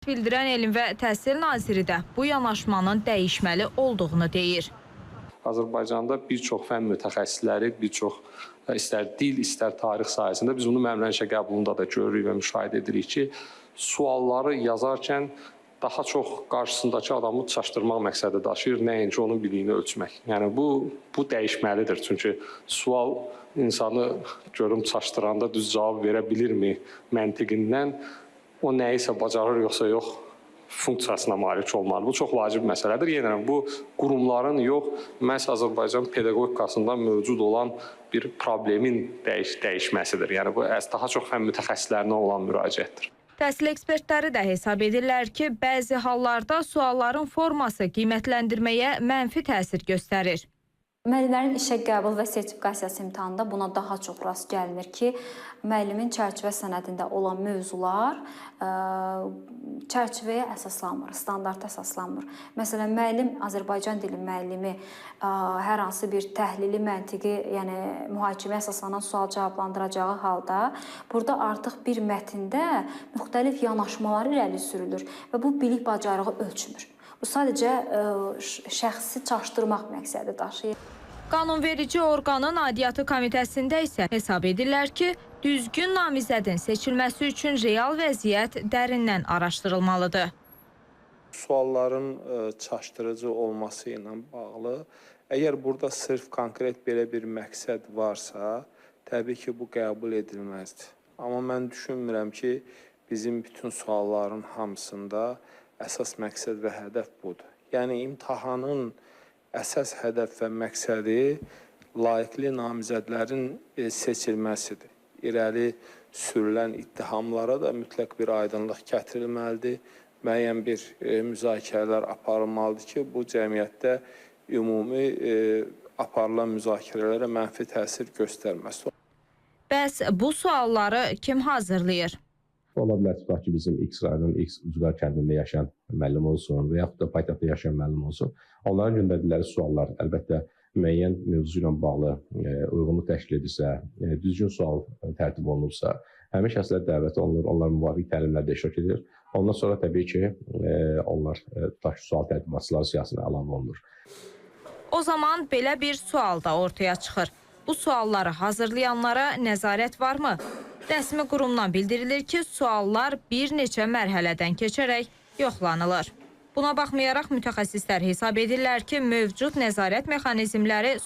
Bildirən Elm və Təhsil naziri də bu yanaşmanın dəyişməli olduğunu deyir. Azərbaycanda bir çox fənn mütəxəssisləri, bir çox istər dil, istər tarix sahəsində biz bunu məmlərin işə qəbulunda da görürük və müşahidə edirik ki, sualları yazarkən daha çox qarşısındakı adamı çaşdırmaq məqsədi daşıyır, nəinki onun biliyini ölçmək. Yəni bu dəyişməlidir. Çünki sual insanı görüm çaşdıranda düz cavab verə bilirmi məntiqindən o nəyisə bacarır yoxsa yox funksiyasına malik olmalı. Bu çox vacib məsələdir. Yenə bu qurumların yox, məhz Azərbaycan pedaqogikasında mövcud olan bir problemin dəyişməsidir. Yəni bu daha çox fənn mütəxəssislərinə olan müraciətdir. Təhsil ekspertləri də hesab edirlər ki, bəzi hallarda sualların forması qiymətləndirməyə mənfi təsir göstərir. Müəllimlərin işə qəbul və sertifikasiyası imtahanında buna daha çox rast gəlinir ki, müəllimin çərçivə sənədində olan mövzular çərçivəyə əsaslanmır, standarta əsaslanmır. Məsələn, müəllim, Azərbaycan dili müəllimi hər hansı bir təhlili, məntiqi, yəni mühakimə əsaslanan sual cavablandıracağı halda, burada artıq bir mətndə müxtəlif yanaşmalar irəli sürülür və bu bilik bacarığı ölçmür. Bu sadəcə şəxsi çaşdırmaq məqsədi daşıyır. Qanunverici orqanın aidiyyatı komitəsində isə hesab edirlər ki, düzgün namizədin seçilməsi üçün real vəziyyət dərindən araşdırılmalıdır. Sualların çaşdırıcı olması ilə bağlı, əgər burada sırf konkret belə bir məqsəd varsa, təbii ki, bu qəbul edilməzdir. Amma mən düşünmürəm ki, bizim bütün sualların hamısında əsas məqsəd və hədəf budur. Yəni, imtahanın əsas hədəf və məqsədi layiqli namizədlərin seçilməsidir. İrəli sürülən ittihamlara da mütləq bir aydınlıq gətirilməlidir. Müəyyən bir müzakirələr aparılmalıdır ki, bu cəmiyyətdə ümumi aparılan müzakirələrə mənfi təsir göstərməsi. Bəs bu sualları kim hazırlayır? Ola bilər ki, bizim X rayonun X Ucqar kəndində yaşayan müəllim olsun və yaxud da paytaxtda yaşayan müəllim olsun. Onların göndərdikləri suallar əlbəttə müəyyən mövzu ilə bağlı uyğunluq təşkil edirsə, düzgün sual tərtib olunursa, həmin şəxslər dəvət olunur, onlar müvafiq təlimlərdə iştirak edir. Ondan sonra təbii ki, onlar tutaq sual tərtibatçıları siyahısına əlavə olunur. O zaman belə bir sual da ortaya çıxır. Bu sualları hazırlayanlara nəzarət varmı? Rəsmi qurumdan bildirilir ki, suallar bir neçə mərhələdən keçərək yoxlanılır. Buna baxmayaraq mütəxəssislər hesab edirlər ki, mövcud nəzarət mexanizmləri